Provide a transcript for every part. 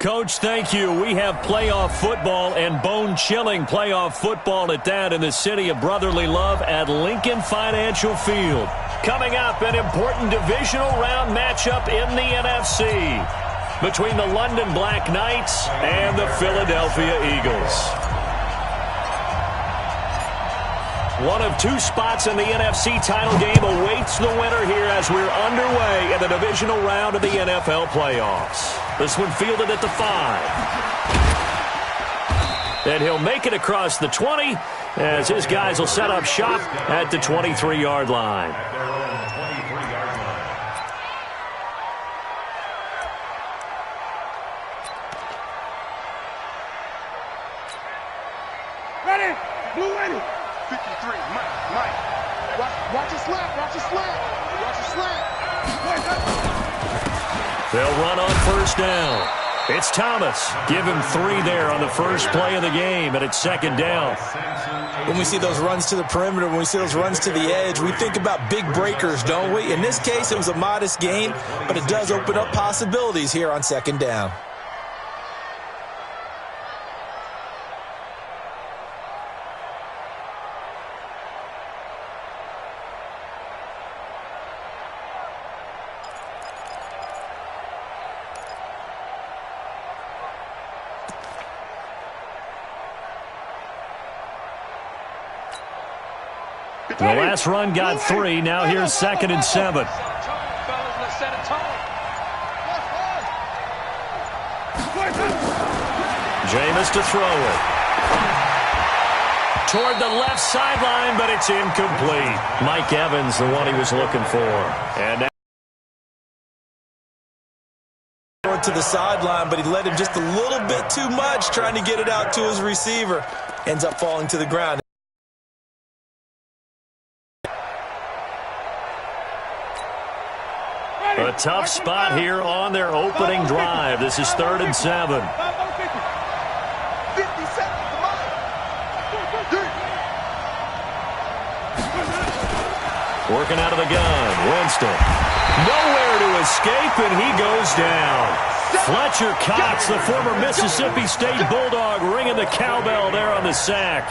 Coach, thank you. We have playoff football and bone-chilling playoff football at that in the city of brotherly love at Lincoln Financial Field. Coming up, an important divisional round matchup in the NFC between the London Black Knights and the Philadelphia Eagles. One of two spots in the NFC title game awaits the winner here as we're underway in the divisional round of the NFL playoffs. This one fielded at the 5. And he'll make it across the 20 as his guys will set up shop at the 23-yard line. Ready? Blue ready. 53, Mike. Watch it slap, watch it slap. Watch it slap. They'll run on first down. It's Thomas. Give him 3 there on the first play of the game, and it's second down. When we see those runs to the perimeter, when we see those runs to the edge, we think about big breakers, don't we? In this case, it was a modest gain, but it does open up possibilities here on second down. The last run got 3. Now here's second and 7. Jameis to throw it. Toward the left sideline, but it's incomplete. Mike Evans, the one he was looking for. And now to the sideline, but he led him just a little bit too much trying to get it out to his receiver. Ends up falling to the ground. A tough spot here on their opening drive. This is 3rd and 7. 50 seconds, come on. Working out of the gun. Winston. Nowhere to escape, and he goes down. Fletcher Cox, the former Mississippi State Bulldog, ringing the cowbell there on the sack.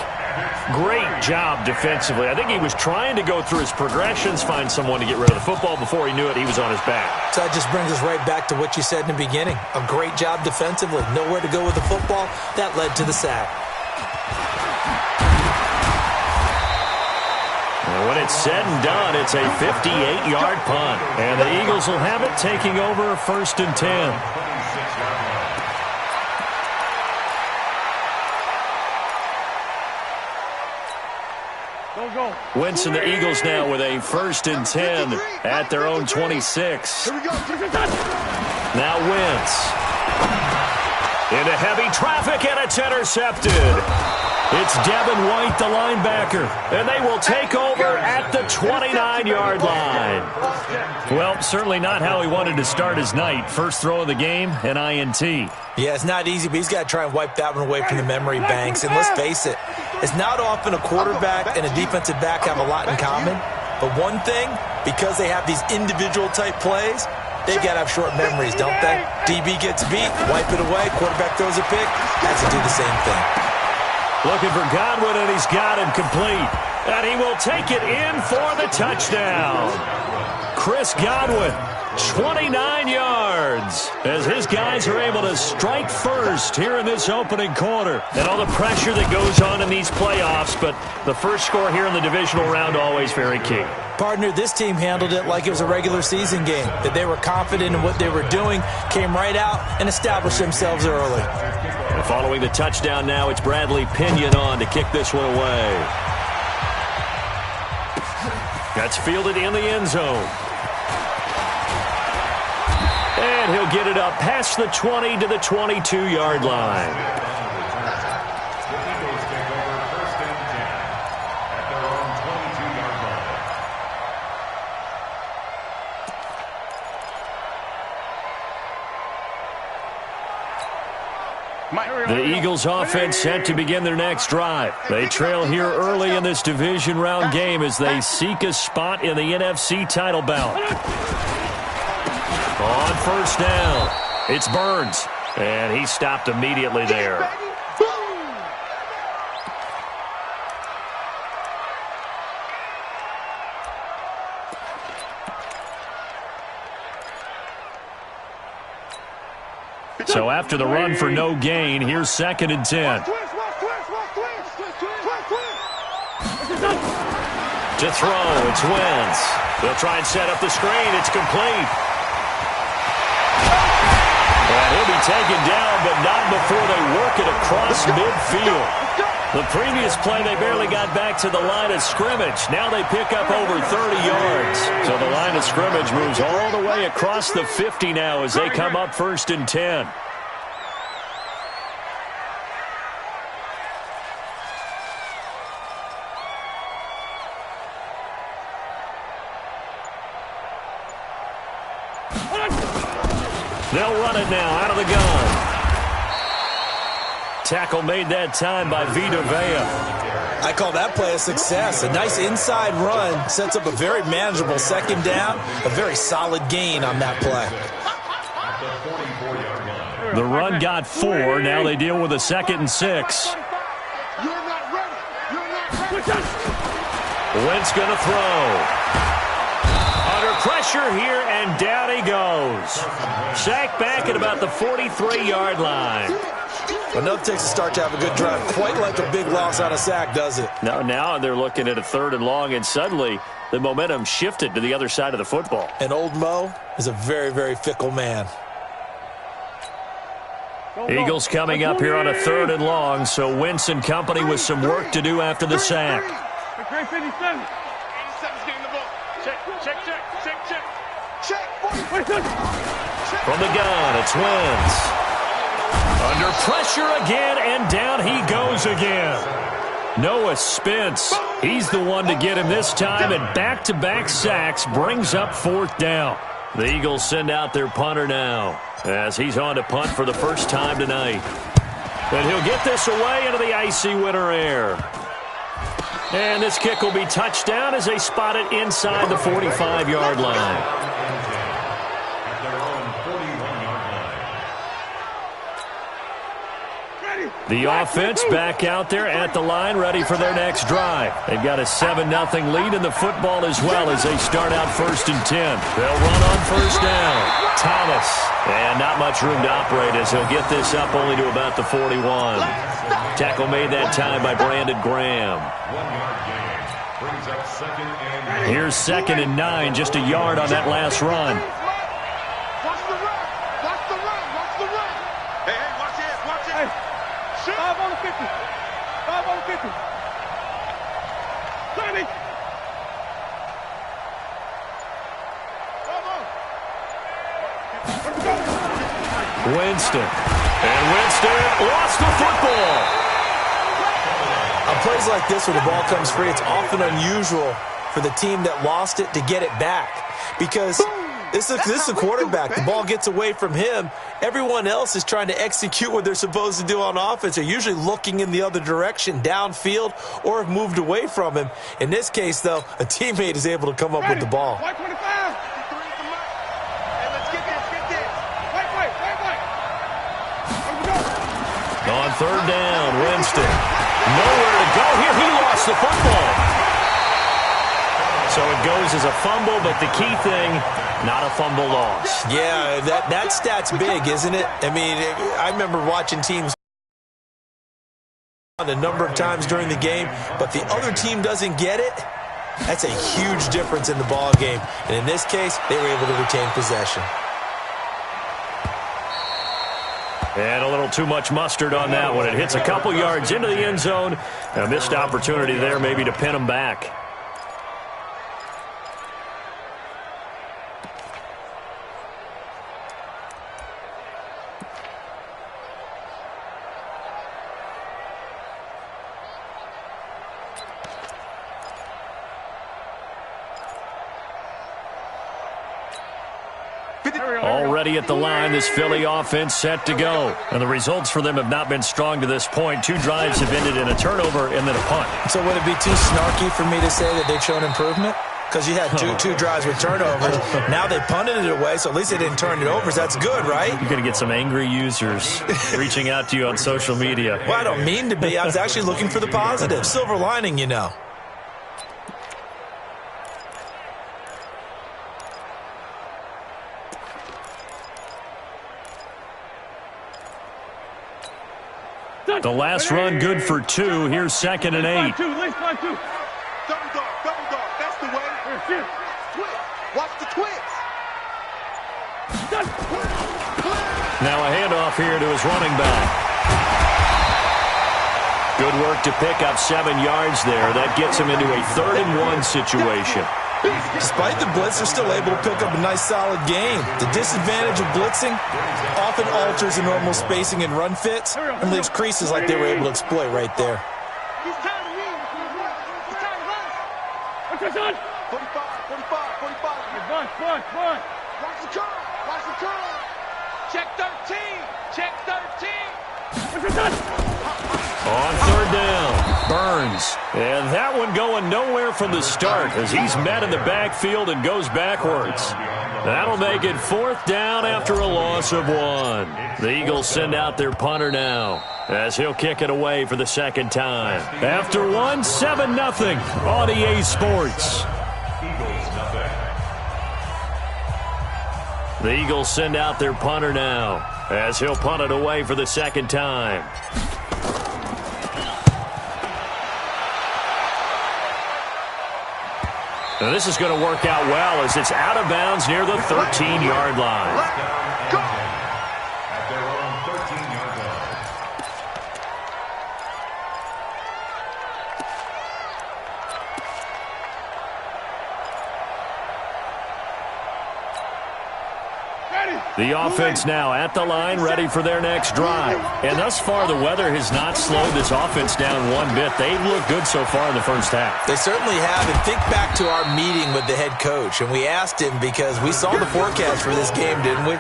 Great job defensively. I think he was trying to go through his progressions, find someone to get rid of the football. Before he knew it, he was on his back. So that just brings us right back to what you said in the beginning. A great job defensively. Nowhere to go with the football. That led to the sack. And when it's said and done, it's a 58-yard punt. And the Eagles will have it, taking over 1st and 10. Winston, the Eagles now with a 1st and 10 at their own 26. Now Wentz. Into heavy traffic, and it's intercepted. It's Devin White, the linebacker, and they will take over at the 29-yard line. Well, certainly not how he wanted to start his night. First throw of the game, an INT. Yeah, it's not easy, but he's got to try and wipe that one away from the memory banks. And let's face it, it's not often a quarterback and a defensive back have a lot in common. But one thing, because they have these individual type plays, they've got to have short memories, don't they? DB gets beat, wipe it away, quarterback throws a pick, has to do the same thing. Looking for Godwin, and he's got him complete. And he will take it in for the touchdown. Chris Godwin, 29 yards, as his guys are able to strike first here in this opening quarter. And all the pressure that goes on in these playoffs, but the first score here in the divisional round always very key. Partner, this team handled it like it was a regular season game, that they were confident in what they were doing, came right out and established themselves early. And following the touchdown now, it's Bradley Pinion on to kick this one away. That's fielded in the end zone. And he'll get it up past the 20 to the 22-yard line. The Eagles offense set to begin their next drive. They trail here early in this division round game as they seek a spot in the NFC title bout. On first down, it's Burns. And he stopped immediately there. So after the run for no gain, here's 2nd and 10. To throw, it's Wentz. They'll try and set up the screen. It's complete. And he'll be taken down, but not before they work it across midfield. The previous play, they barely got back to the line of scrimmage. Now they pick up over 30 yards. So the line of scrimmage moves all the way across the 50 now as they come up 1st and 10. They'll run it now out of the gun. Tackle made that time by Vita Vea. I call that play a success. A nice inside run sets up a very manageable 2nd down. A very solid gain on that play. The run got 4. Now they deal with a 2nd and 6. You're not ready. You're not ready. Wentz going to throw. Under pressure here, and down he goes. Sacked back at about the 43-yard line. Enough takes a start to have a good drive. Quite like a big loss on a sack, does it? Now they're looking at a 3rd and long, and suddenly the momentum shifted to the other side of the football. And old Mo is a very, very fickle man. Eagles coming up here on a 3rd and long, so Wentz and company with some work to do after the sack. From the gun, it's Wentz. Under pressure again, and down he goes again. Noah Spence, he's the one to get him this time, and back-to-back sacks brings up 4th down. The Eagles send out their punter now as he's on to punt for the first time tonight. And he'll get this away into the icy winter air. And this kick will be touchdown as they spot it inside the 45-yard line. The offense back out there at the line, ready for their next drive. They've got a 7-0 lead in the football as well as they start out 1st and 10. They'll run on 1st down. Thomas, and not much room to operate as he'll get this up only to about the 41. Tackle made that time by Brandon Graham. Here's 2nd and 9, just a yard on that last run. Watch the run. Watch the run. Watch the run. Hey, watch it. Watch it. 5 on the 50. 5 on the 50. 20. Winston. And Winston lost the football. On plays like this where the ball comes free, it's often unusual for the team that lost it to get it back. Because this is a quarterback. The ball gets away from him. Everyone else is trying to execute what they're supposed to do on offense. They're usually looking in the other direction, downfield, or have moved away from him. In this case, though, a teammate is able to come up with the ball. On 3rd down, Winston. Nowhere to go here. He lost the football. So it goes as a fumble, but the key thing, not a fumble loss. Yeah, that stat's big, isn't it? I mean, I remember watching teams a number of times during the game, but the other team doesn't get it. That's a huge difference in the ball game. And in this case, they were able to retain possession. And a little too much mustard on that one. It hits a couple yards into the end zone. A missed opportunity there maybe to pin them back. Already at the line, this Philly offense set to go. And the results for them have not been strong to this point. 2 drives have ended in a turnover and then a punt. So would it be too snarky for me to say that they've shown improvement? because you had two drives with turnovers. Now they punted it away, so at least they didn't turn it over. So that's good, right? You're going to get some angry users reaching out to you on social media. Well, I don't mean to be. I was actually looking for the positive. Silver lining, you know. The last run good for 2. Here's 2nd and 8. Double dog. That's the way. Twitch. Watch the twitch. Now a handoff here to his running back. Good work to pick up 7 yards there. That gets him into a 3rd and 1 situation. Despite the blitz, they're still able to pick up a nice, solid game. The disadvantage of blitzing often alters the normal spacing and run fits and leaves creases like they were able to exploit right there. It's time to win. It's time to run. What's your son? 45. Run. Watch the curl. Check 13. What's your son? On 3rd down, Burns. And that one going nowhere from the start as he's met in the backfield and goes backwards. That'll make it 4th down after a loss of 1. The Eagles send out their punter now as he'll kick it away for the 2nd time. After 1, 7-0 on EA Sports. The Eagles send out their punter now as he'll punt it away for the 2nd time. Now this is going to work out well as it's out of bounds near the 13-yard line. At their own 13-yard line. The offense now at the line, ready for their next drive. And thus far, the weather has not slowed this offense down one bit. They've looked good so far in the first half. They certainly have. And think back to our meeting with the head coach. And we asked him because we saw the forecast for this game, didn't we?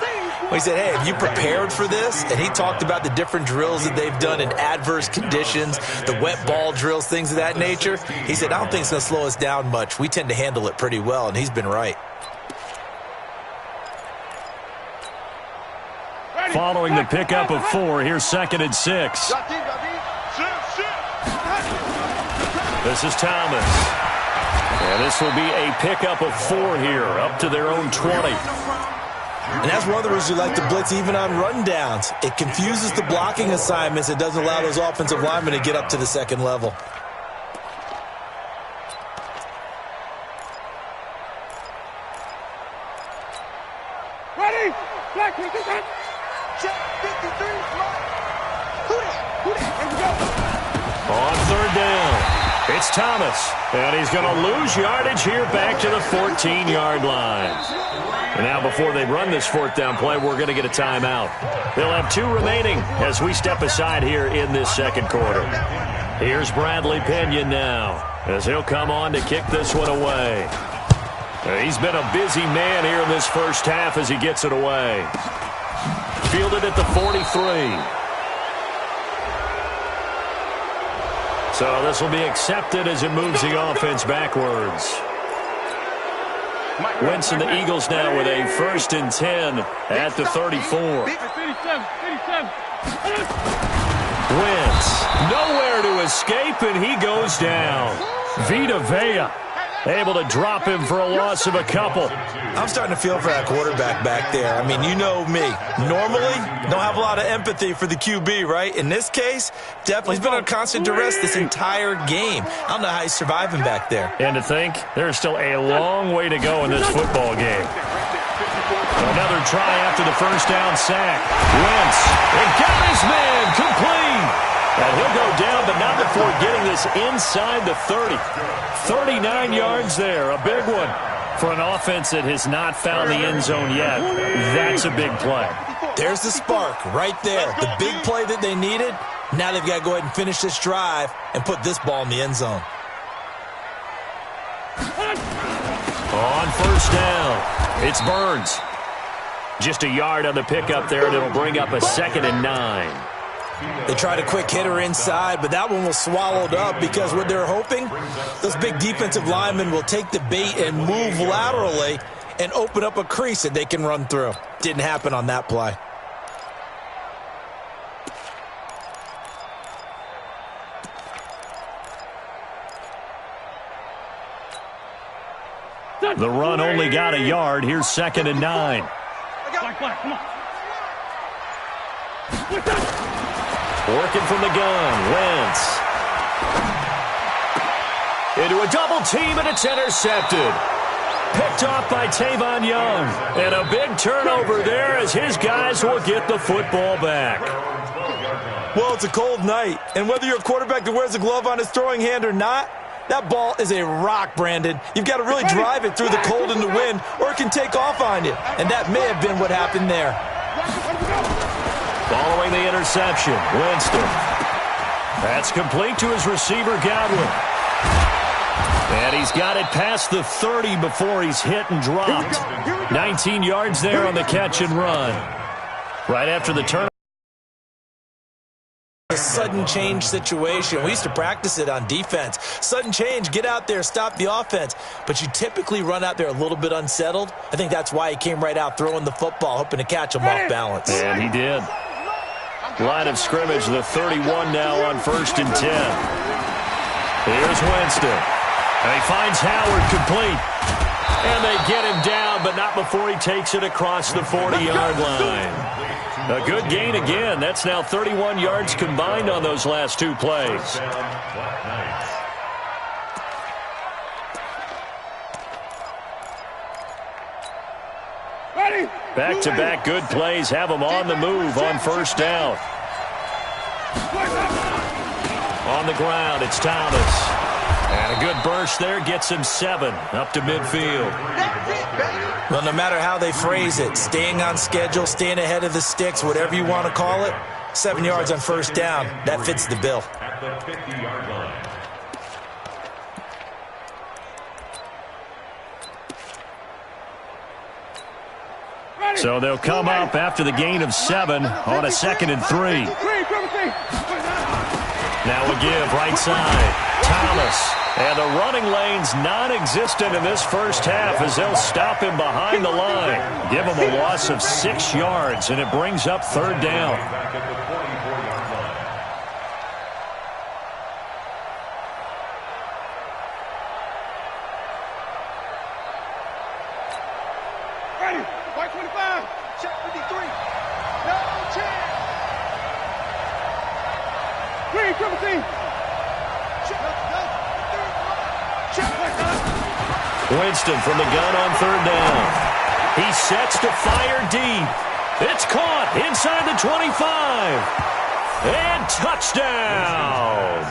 We said, hey, have you prepared for this? And he talked about the different drills that they've done in adverse conditions, the wet ball drills, things of that nature. He said, I don't think it's going to slow us down much. We tend to handle it pretty well, and he's been right. Following the pickup of 4, here's 2nd and 6. This is Thomas. And this will be a pickup of 4 here, up to their own 20. And that's one of the reasons you like to blitz even on rundowns. It confuses the blocking assignments. It doesn't allow those offensive linemen to get up to the 2nd level. Ready? Black, take this out. Check 53. Who that? On 3rd down, it's Thomas. And he's going to lose yardage here back to the 14-yard line. And now before they run this 4th down play, we're going to get a timeout. They'll have 2 remaining as we step aside here in this 2nd quarter. Here's Bradley Pinion now as he'll come on to kick this one away. He's been a busy man here in this first half as he gets it away. Fielded at the 43. So this will be accepted as it moves the offense backwards. Wentz and the Eagles now with a 1st and 10 at the 34. Wentz nowhere to escape, and he goes down. Vita Vea able to drop him for a loss of a couple. I'm starting to feel for that quarterback back there. I mean, you know me. Normally, don't have a lot of empathy for the QB, right? In this case, definitely. He's been on constant duress this entire game. I don't know how he's surviving back there. And to think, there's still a long way to go in this football game. Another try after the 1st down sack. Wentz, and got his man complete. And he'll go down, but not before getting this inside the 30. 39 yards there, a big one for an offense that has not found the end zone yet. That's a big play. There's the spark right there. The big play that they needed. Now they've got to go ahead and finish this drive and put this ball in the end zone. On 1st down, it's Burns. Just a yard on the pickup there, and it'll bring up a 2nd and 9. They tried a quick hitter inside, but that one was swallowed up because what they're hoping, those big defensive linemen will take the bait and move laterally and open up a crease that they can run through. Didn't happen on that play. The run only got a yard. Here's 2nd and 9. Come on. Working from the gun, Wentz. Into a double team, and it's intercepted. Picked off by Tavon Young. And a big turnover there as his guys will get the football back. Well, it's a cold night, and whether you're a quarterback that wears a glove on his throwing hand or not, that ball is a rock, Brandon. You've got to really drive it through the cold and the wind, or it can take off on you. And that may have been what happened there. Following the interception, Winston. That's complete to his receiver, Godwin. And he's got it past the 30 before he's hit and dropped. 19 yards there on the catch and run. Right after the turn. A sudden change situation. We used to practice it on defense. Sudden change, get out there, stop the offense. But you typically run out there a little bit unsettled. I think that's why he came right out throwing the football, hoping to catch him off balance. And he did. Line of scrimmage, the 31 now on 1st and 10. Here's Winston. And he finds Howard complete. And they get him down, but not before he takes it across the 40-yard line. A good gain again. That's now 31 yards combined on those last 2 plays. Back-to-back good plays have them on the move on 1st down. On the ground, it's Thomas. And a good burst there gets him 7 up to midfield. Well, no matter how they phrase it, staying on schedule, staying ahead of the sticks, whatever you want to call it, 7 yards on 1st down, that fits the bill. At the 50-yard line. So they'll come up after the gain of 7 on a 2nd and 3. Now we give right side. Thomas. And the running lane's non-existent in this first half as they'll stop him behind the line. Give him a loss of 6 yards, and it brings up 3rd down. Back at the 44-yard line. Ready. White 25. Check 53. No chance. Green, triple team. Winston from the gun on 3rd down. He sets to fire deep. It's caught inside the 25. And touchdown.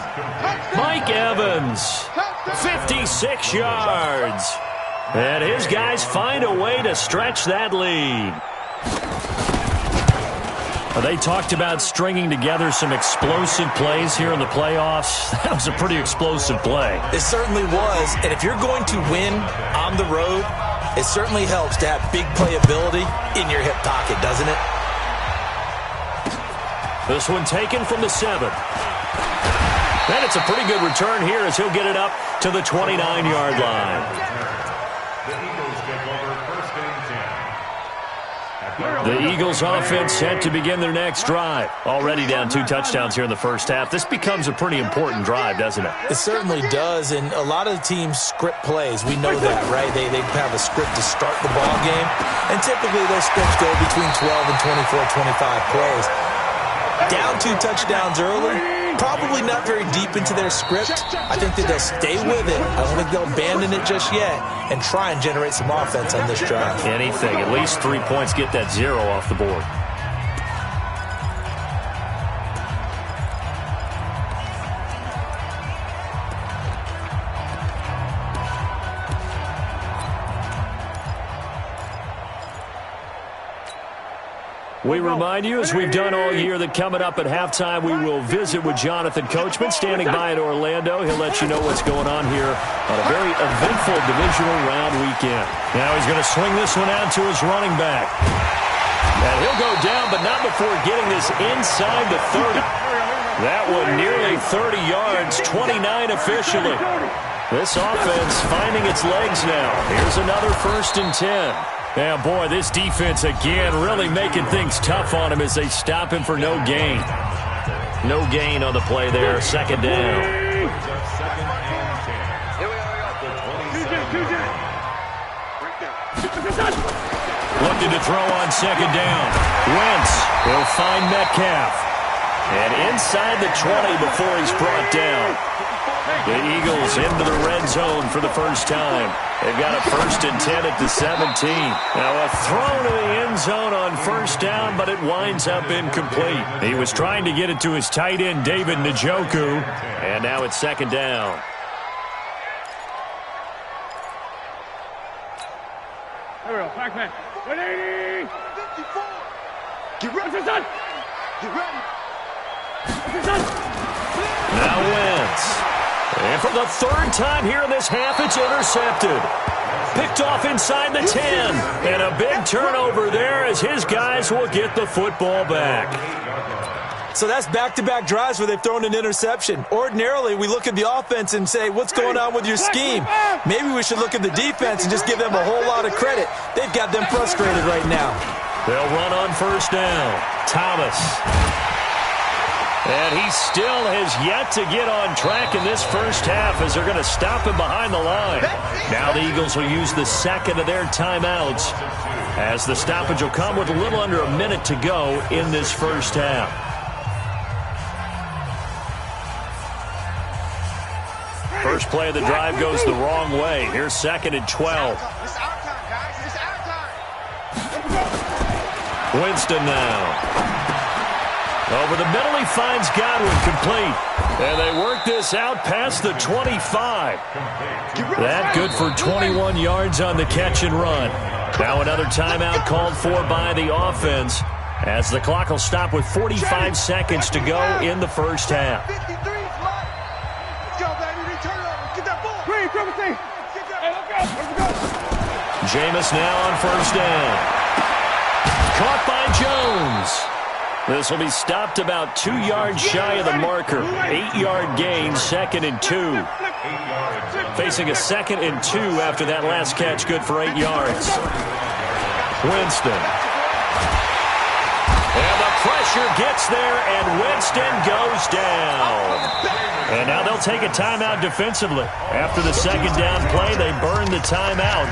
Mike Evans, 56 yards. And his guys find a way to stretch that lead. They talked about stringing together some explosive plays here in the playoffs. That was a pretty explosive play. It certainly was. And if you're going to win on the road, it certainly helps to have big playability in your hip pocket, doesn't it? This one taken from the 7. And it's a pretty good return here as he'll get it up to the 29-yard line. The Eagles take over 1st and 10. The Eagles offense set to begin their next drive. Already down 2 touchdowns here in the first half. This becomes a pretty important drive, doesn't it? It certainly does, and a lot of the teams script plays. We know that, right? They have a script to start the ball game, and typically those scripts go between 12 and 24, 25 plays. Down 2 touchdowns early, probably not very deep into their script. I think that they'll stay with it. I don't think they'll abandon it just yet and try and generate some offense on this drive. Anything. At least 3 points, get that 0 off the board. We remind you, as we've done all year, that coming up at halftime, we will visit with Jonathan Coachman, standing by in Orlando. He'll let you know what's going on here on a very eventful divisional round weekend. Now he's going to swing this one out to his running back. And he'll go down, but not before getting this inside the 30. That one nearly 30 yards, 29 officially. This offense finding its legs now. Here's another 1st and 10. Yeah, boy, this defense again really making things tough on him as they stop him for no gain. No gain on the play there, 2nd down. Looking to throw on 2nd down. Wentz will find Metcalf. And inside the 20 before he's brought down. The Eagles into the red zone for the first time. They've got a 1st and 10 at the 17. Now a throw to the end zone on 1st down, but it winds up incomplete. He was trying to get it to his tight end, David Njoku. And now it's 2nd down. There we go. Back man. 180. 54. Get ready. Get ready. Now Wentz. And for the 3rd time here in this half, it's intercepted. Picked off inside the 10. And a big turnover there as his guys will get the football back. So that's back-to-back drives where they've thrown an interception. Ordinarily, we look at the offense and say, what's going on with your scheme? Maybe we should look at the defense and just give them a whole lot of credit. They've got them frustrated right now. They'll run on 1st down. Thomas. And he still has yet to get on track in this first half as they're going to stop him behind the line. Now the Eagles will use the 2nd of their timeouts as the stoppage will come with a little under a minute to go in this first half. First play of the drive goes the wrong way. Here's 2nd and 12. It's our time, guys. It's our time. Winston now. Over the middle, he finds Godwin, complete. And they work this out past the 25. That good for 21 yards on the catch and run. Now another timeout called for by the offense as the clock will stop with 45 seconds to go in the first half. 53 is mine. Let's go, baby. Turn it over. Get that ball. Green, triple T. Hey, let's go. Jameis now on 1st down. Caught by Jones. This will be stopped about 2 yards shy of the marker. 8-yard gain, 2nd and 2. Facing a 2nd and 2 after that last catch, good for 8 yards. Winston. And the pressure gets there, and Winston goes down. And now they'll take a timeout defensively. After the 2nd down play, they burn the timeout,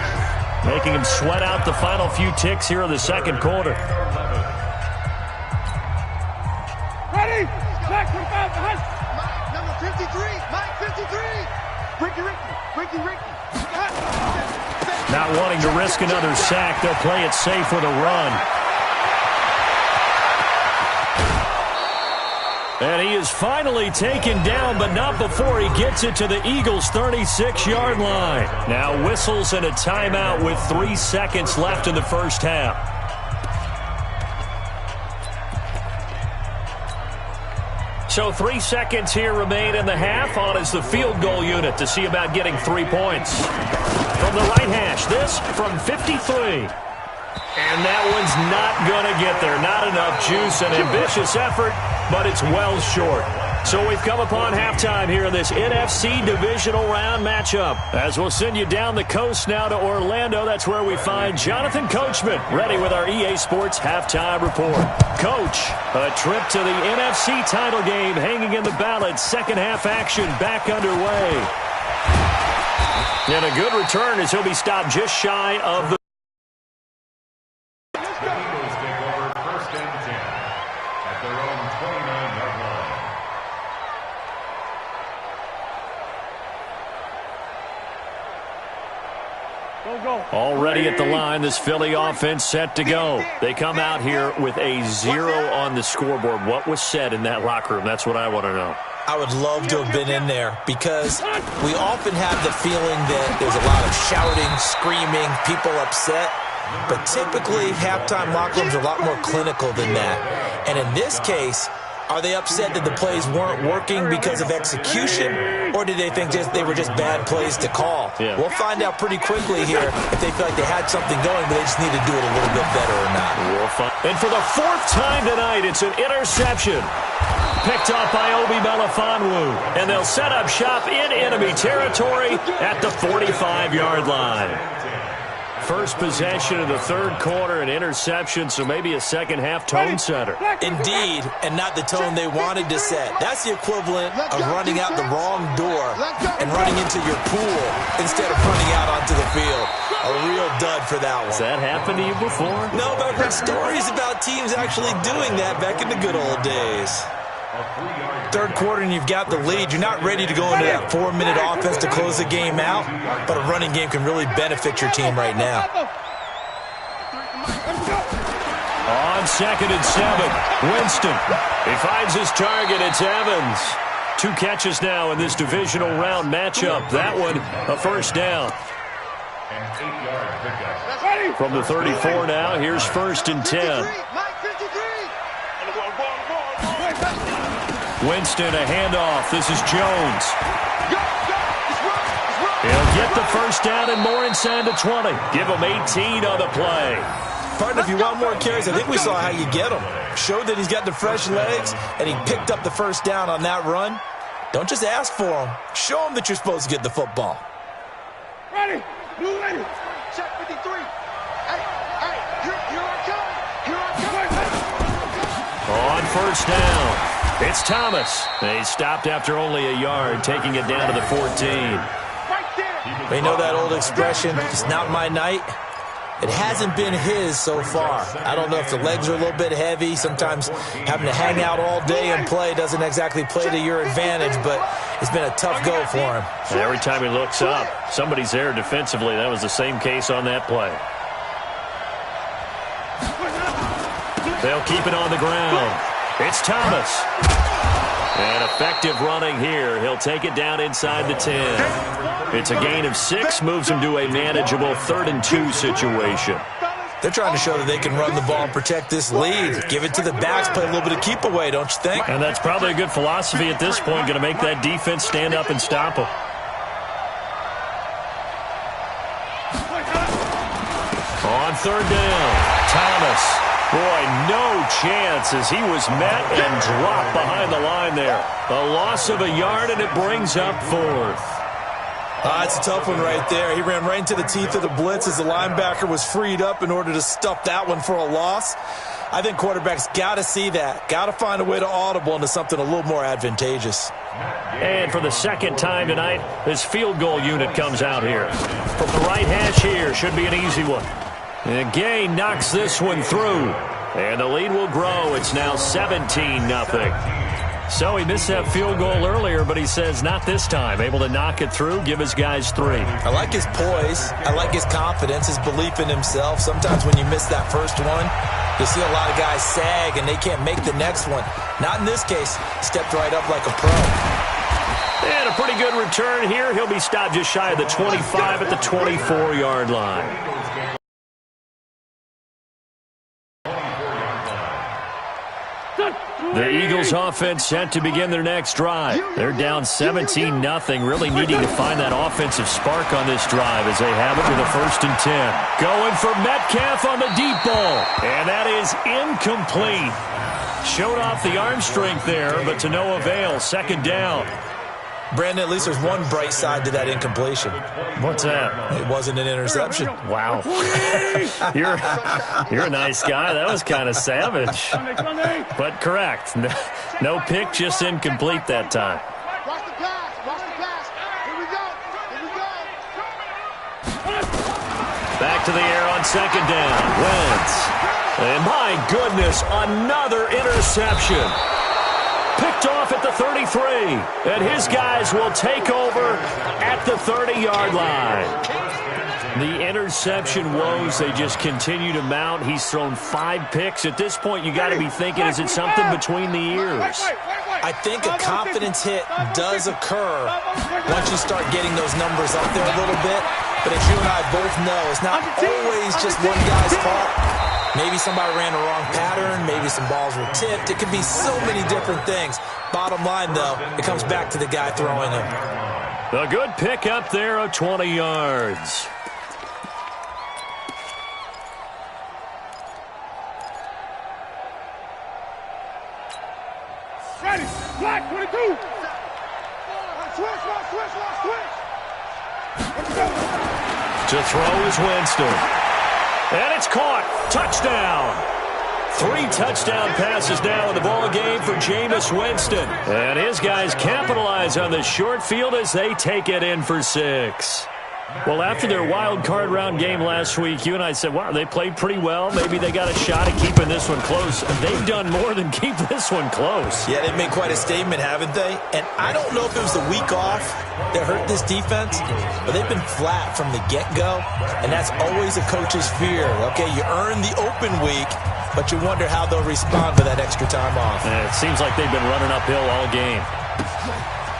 making him sweat out the final few ticks here in the 2nd quarter. Ready? Back from out the hunt. Mike, number 53. Mike, 53. Ricky. Not wanting to risk another sack, they'll play it safe with a run. And he is finally taken down, but not before he gets it to the Eagles' 36-yard line. Now whistles and a timeout with 3 seconds left in the first half. So 3 seconds here remain in the half. On is the field goal unit to see about getting 3 points. From the right hash, this from 53. And that one's not going to get there. Not enough juice, an ambitious effort, but it's well short. So we've come upon halftime here in this NFC divisional round matchup. As we'll send you down the coast now to Orlando, that's where we find Jonathan Coachman, ready with our EA Sports halftime report. Coach, a trip to the NFC title game hanging in the balance. Second half action back underway. And a good return as he'll be stopped just shy of the Eagles take over 1st and 10 at their own 29-yard line. Go. Already at the line, this Philly offense set to go. They come out here with a 0 on the scoreboard. What was said in that locker room? That's what I want to know. I would love to have been in there because we often have the feeling that there's a lot of shouting, screaming, people upset. But typically, halftime locker rooms are a lot more clinical than that. And in this case, Are they upset that the plays weren't working because of execution, or did they think they were just bad plays to call? Yeah. We'll find out pretty quickly here if they feel like they had something going, but they just need to do it a little bit better or not. We'll find. And for the 4th time tonight, it's an interception. Picked up by Obi Melifonwu. And they'll set up shop in enemy territory at the 45-yard line. First possession of the 3rd quarter, an interception, so maybe a second-half tone setter. Indeed, and not the tone they wanted to set. That's the equivalent of running out the wrong door and running into your pool instead of running out onto the field. A real dud for that one. Has that happened to you before? No, but I've heard stories about teams actually doing that back in the good old days. 3rd quarter and you've got the lead. You're not ready to go into that 4-minute offense to close the game out, but a running game can really benefit your team right now. On 2nd and 7, Winston. He finds his target. It's Evans. 2 catches now in this divisional round matchup. That one, a first down. From the 34 now, here's 1st and 10. Winston, a handoff. This is Jones. He'll get the first down and more inside the 20. Give him 18 on the play. Partner, if you want more carries, I think we saw how you get them. Showed that he's got the fresh legs, and he picked up the first down on that run. Don't just ask for them. Show them that you're supposed to get the football. Ready. Blue ready. Check 53. Hey, here I come. On first down, it's Thomas. He stopped after only a yard, taking it down to the 14. They know that old expression, it's not my night. It hasn't been his so far. I don't know if the legs are a little bit heavy. Sometimes having to hang out all day and play doesn't exactly play to your advantage, but it's been a tough go for him. And every time he looks up, somebody's there defensively. That was the same case on that play. They'll keep it on the ground. It's Thomas. And effective running here. He'll take it down inside the 10. It's a gain of 6, moves him to a manageable 3rd and 2 situation. They're trying to show that they can run the ball and protect this lead. Give it to the backs, play a little bit of keep away, don't you think? And that's probably a good philosophy at this point, going to make that defense stand up and stop him. On 3rd down, Thomas. Boy, no chance as he was met and dropped behind the line there. A loss of a yard, and it brings up 4th. It's a tough one right there. He ran right into the teeth of the blitz as the linebacker was freed up in order to stuff that one for a loss. I think quarterbacks got to see that. Got to find a way to audible into something a little more advantageous. And for the 2nd time tonight, this field goal unit comes out here. From the right hash here, should be an easy one. And Gay knocks this one through. And the lead will grow. It's now 17-0. So he missed that field goal earlier, but he says not this time. Able to knock it through, give his guys 3. I like his poise. I like his confidence, his belief in himself. Sometimes when you miss that first one, you'll see a lot of guys sag and they can't make the next one. Not in this case. Stepped right up like a pro. And a pretty good return here. He'll be stopped just shy of the 25 at the 24-yard line. The Eagles offense set to begin their next drive. They're down 17-0, really needing to find that offensive spark on this drive as they have it with a 1st and 10. Going for Metcalf on the deep ball. And that is incomplete. Showed off the arm strength there, but to no avail. 2nd down. Brandon, at least there's one bright side to that incompletion. What's that? It wasn't an interception. Wow. You're a nice guy. That was kind of savage. But correct. No pick, just incomplete that time. Watch the pass. Watch the pass. Here we go. Here we go. Back to the air on 2nd down. Wentz. And my goodness, another interception. Picked off at the 33, and his guys will take over at the 30-yard line. The interception woes, they just continue to mount. He's thrown 5 picks. At this point, you got to be thinking, is it something between the ears? I think a confidence hit does occur once you start getting those numbers up there a little bit. But as you and I both know, it's not always just one guy's fault. Maybe somebody ran the wrong pattern. Maybe some balls were tipped. It could be so many different things. Bottom line, though, it comes back to the guy throwing them. A good pickup there of 20 yards. Ready. Black 22. Switch. To throw is Winston. And it's caught. Touchdown. 3 touchdown passes now in the ball game for Jameis Winston. And his guys capitalize on the short field as they take it in for 6. Well, after their wild card round game last week, you and I said, wow, they played pretty well. Maybe they got a shot at keeping this one close. They've done more than keep this one close. Yeah, they've made quite a statement, haven't they? And I don't know if it was the week off that hurt this defense, but they've been flat from the get-go, and that's always a coach's fear. Okay, you earn the open week, but you wonder how they'll respond to that extra time off. And it seems like they've been running uphill all game.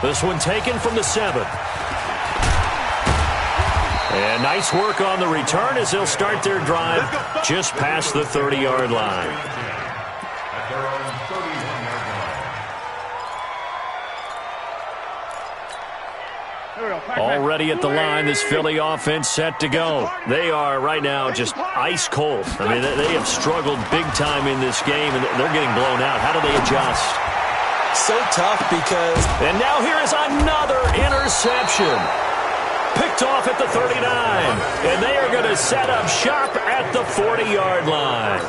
This one taken from the 7. And nice work on the return as they'll start their drive just past the 30-yard line. At their own 31-yard line. Already at the line, this Philly offense set to go. They are right now just ice cold. I mean, they have struggled big time in this game, and they're getting blown out. How do they adjust? So tough because... And now here is another interception. Picked off at the 39. And they are going to set up shop at the 40-yard line.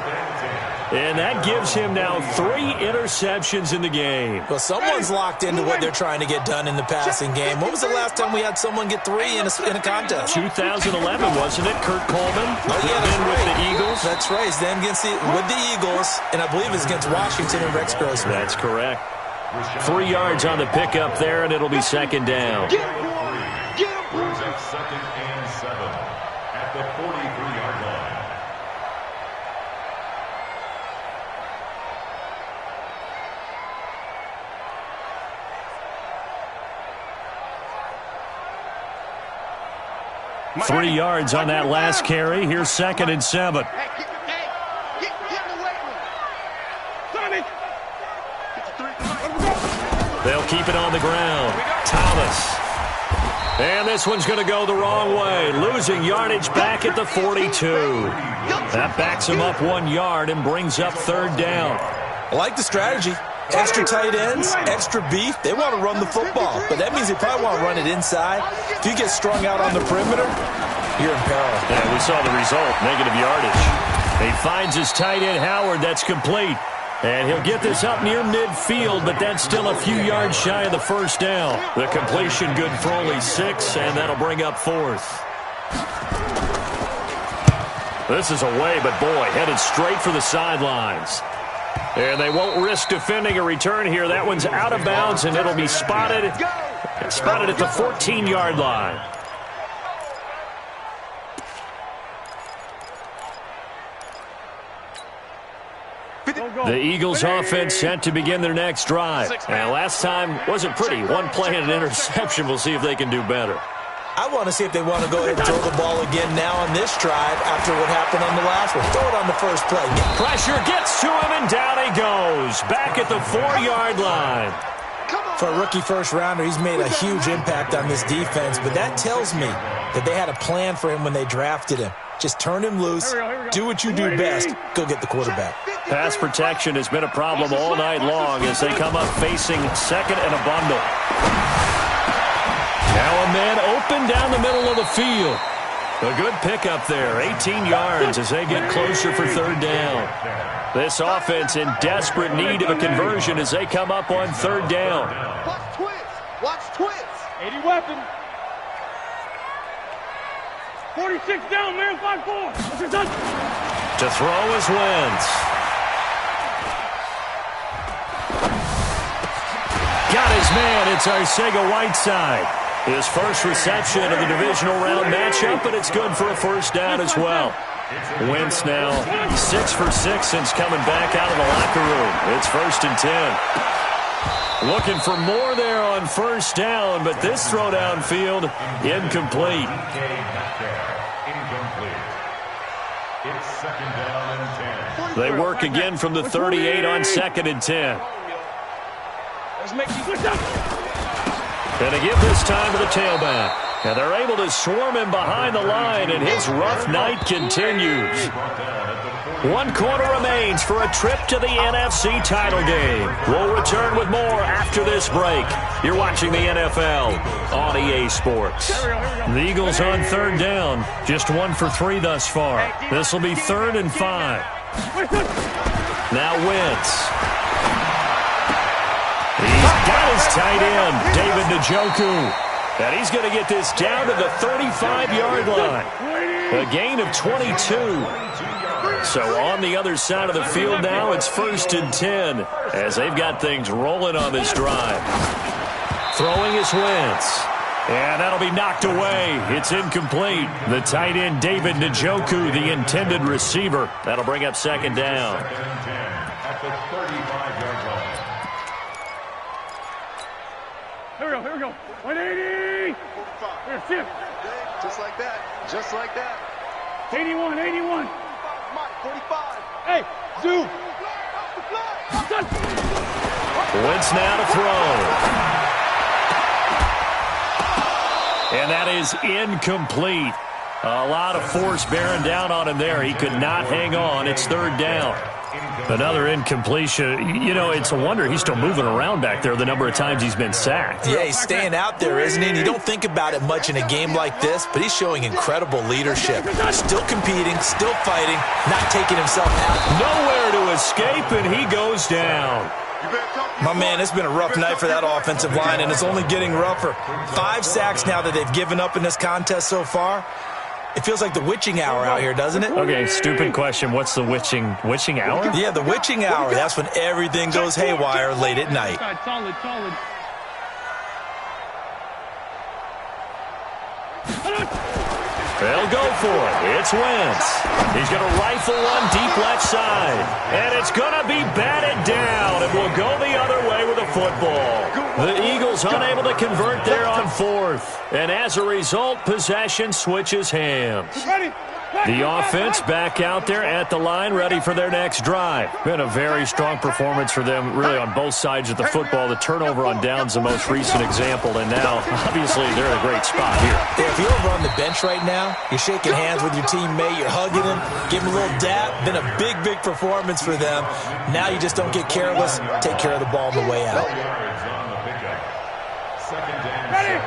And that gives him now 3 interceptions in the game. Well, someone's locked into what they're trying to get done in the passing game. When was the last time we had someone get 3 in a contest? 2011, wasn't it? Kurt Coleman? Oh, yeah, that's right. With the Eagles? That's right. He's then with the Eagles, and I believe it's against Washington and Rex Grossman. That's correct. 3 yards on the pickup there, and it'll be second down. Brings up 2nd and 7 at the 43-yard line. Three yards on that last carry. Here's 2nd and 7. They'll keep it on the ground. Thomas. And this one's going to go the wrong way. Losing yardage back at the 42. That backs him up 1 yard and brings up 3rd down. I like the strategy. Extra tight ends, extra beef. They want to run the football, but that means they probably want to run it inside. If you get strung out on the perimeter, you're in peril. Yeah, we saw the result, negative yardage. He finds his tight end, Howard. That's complete. And he'll get this up near midfield, but that's still a few yards shy of the 1st down. The completion good for only 6, and that'll bring up 4th. This is away, but boy, headed straight for the sidelines. And they won't risk defending a return here. That one's out of bounds, and it'll be spotted at the 14-yard line. The Eagles offense set to begin their next drive. And last time wasn't pretty. One play and an interception. We'll see if they can do better. I want to see if they want to go ahead and throw the ball again now on this drive after what happened on the last one. Throw it on the first play. Pressure gets to him, and down he goes. Back at the 4-yard line. For a rookie first-rounder, he's made a huge impact on this defense, but that tells me that they had a plan for him when they drafted him. Just turn him loose, do what you do best, go get the quarterback. Pass protection has been a problem all night long as they come up facing 2nd and a bundle. Now a man open down the middle of the field. A good pickup there, 18 yards as they get closer for 3rd down. This offense in desperate need of a conversion as they come up on 3rd down. Watch twins. Watch twins. 80 weapon. 46 down, man. 5-4. To throw is Wentz. Got his man. It's Arcega-Whiteside. His first reception of the divisional round matchup, but it's good for a 1st down as well. Wentz now 6 for 6 since coming back out of the locker room. It's 1st and 10. Looking for more there on 1st down, but this throw down field incomplete. It's second down and 10. They work again from the 38 on second and 10. Let's make you push up. And to give this time to the tailback. And they're able to swarm him behind the line, and his rough night continues. 1 quarter remains for a trip to the NFC title game. We'll return with more after this break. You're watching the NFL on EA Sports. The Eagles on third down. Just 1 for 3 thus far. This will be 3rd and 5. Now Wentz. He's got his tight end, David Njoku. And he's going to get this down to the 35-yard line. A gain of 22. So on the other side of the field now, it's 1st and 10 as they've got things rolling on this drive. Throwing is Wentz. And that'll be knocked away. It's incomplete. The tight end, David Njoku, the intended receiver. That'll bring up 2nd down. At the 35-yard line. Here we go. 180. Here, shift. Just like that. Just like that. 81. Mike, 45. Hey, Zoo. Wentz now to throw. And that is incomplete. A lot of force bearing down on him there. He could not hang on. It's 3rd down. Another incompletion. You know, it's a wonder he's still moving around back there the number of times he's been sacked. Yeah, he's staying out there, isn't he? And you don't think about it much in a game like this, but he's showing incredible leadership. Still competing, still fighting, not taking himself out. Nowhere to escape, and he goes down. My man, it's been a rough night for that offensive line, and it's only getting rougher. 5 sacks now that they've given up in this contest so far. It feels like the witching hour out here, doesn't it? Okay, stupid question. What's the witching hour? Yeah, the witching hour. That's when everything goes haywire late at night. Solid. They'll go for it. It's Wentz. He's going to rifle one deep left side. And it's going to be batted down. It will go the other way with the football. The Eagles unable to convert there on 4th. And as a result, possession switches hands. The offense back out there at the line, ready for their next drive. Been a very strong performance for them, really, on both sides of the football. The turnover on down's the most recent example, and now, obviously, they're in a great spot here. Yeah, if you're over on the bench right now, you're shaking hands with your teammate, you're hugging him, giving him a little dap. Been a big performance for them. Now you just don't get careless. Take care of the ball on the way out. Ready?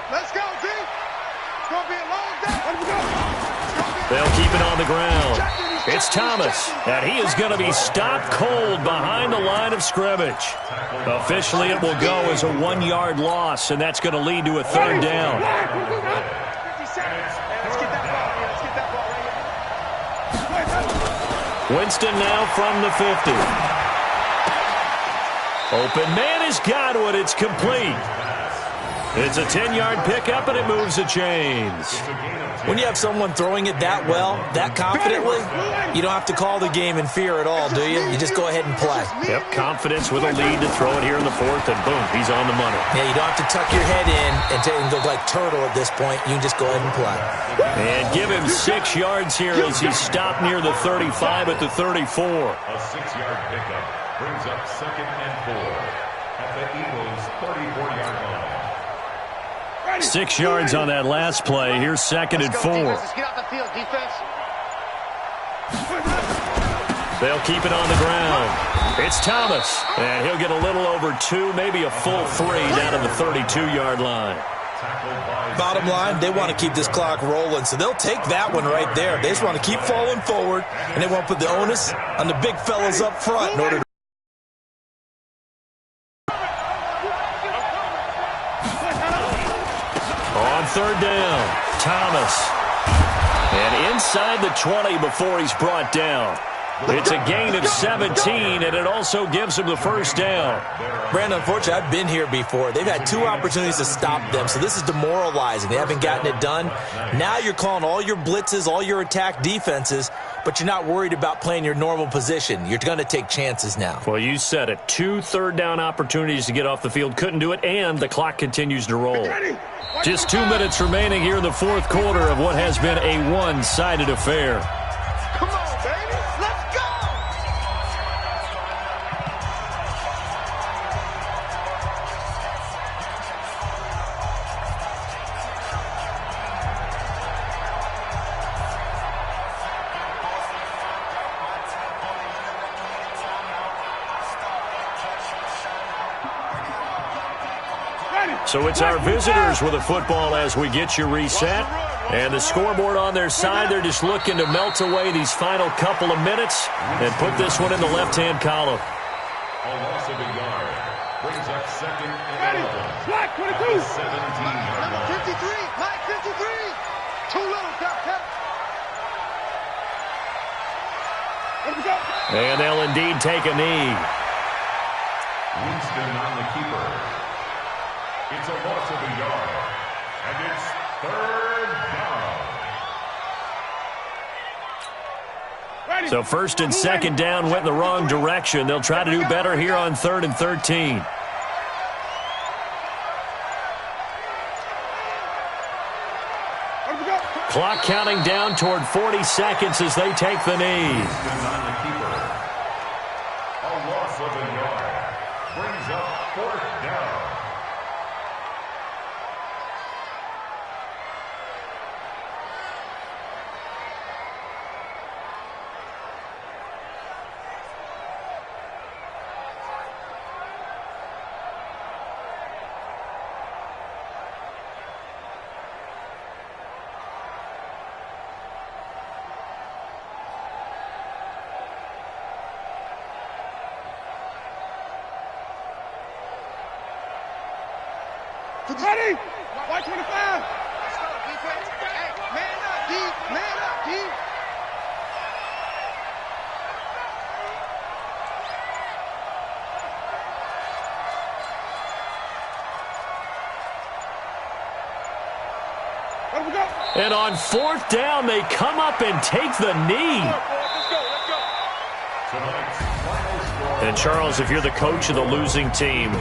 Let's go, D. It's going to be a long day. They'll keep it on the ground. It's Thomas, and he is going to be stopped cold behind the line of scrimmage. Officially, it will go as a 1-yard loss, and that's going to lead to a 3rd down. 50 seconds. Let's get that ball here. Let's get that ball right here. Winston now from the 50. Open man has got one. It's complete. It's a 10-yard pickup, and it moves the chains. When you have someone throwing it that well, that confidently, you don't have to call the game in fear at all, do you? You just go ahead and play. Yep, confidence with a lead to throw it here in the 4th, and boom, he's on the money. Yeah, you don't have to tuck your head in and look like turtle at this point. You can just go ahead and play. And give him 6 yards here as he's stopped near the 35 at the 34. A 6-yard pickup brings up 2nd and 4 at the Eagles' 34-yard line. 6 yards on that last play. Here's 2nd and 4. Let's get off the field, defense. They'll keep it on the ground. It's Thomas, and he'll get a little over 2, maybe a full 3 down to the 32-yard line. Bottom line, they want to keep this clock rolling, so they'll take that one right there. They just want to keep falling forward, and they want to put the onus on the big fellas up front in order to on 3rd down, Thomas. And inside the 20 before he's brought down. It's a gain of 17, and it also gives them the first down. Brandon, unfortunately, I've been here before. They've had 2 opportunities to stop them, so this is demoralizing. They haven't gotten it done. Now you're calling all your blitzes, all your attack defenses, but you're not worried about playing your normal position. You're going to take chances now. Well, you said it. 2 third-down opportunities to get off the field. Couldn't do it, and the clock continues to roll. Just 2 minutes remaining here in the fourth quarter of what has been a one-sided affair. Come on, baby. Let's go. So it's our visitors with the football as we get you reset. And the scoreboard on their side, they're just looking to melt away these final couple of minutes and put this one in the left-hand column. A loss of a yard brings up second and 11. Flag 22. 17-yard line. 53. Mike 53. Too little, Captain. Let me go. And they'll indeed take a knee. Winston on the keeper. It's a loss of a yard. And it's third down. So first and second down went in the wrong direction. They'll try to do better here on 3rd and 13. Clock counting down toward 40 seconds as they take the knee. Winston on the keeper. A loss of a yard. Brings up 4th down. Ready? White 25. Let's go, defense. Hey, man up, D. Man up, D. Let me go. And on 4th down, they come up and take the knee. Let's go. Tonight's final score. And Charles, if you're the coach of the losing team,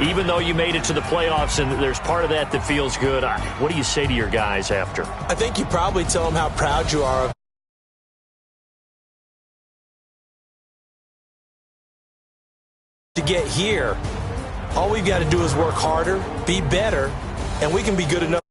even though you made it to the playoffs and there's part of that that feels good, what do you say to your guys after? I think you probably tell them how proud you are of to get here. All we've got to do is work harder, be better, and we can be good enough.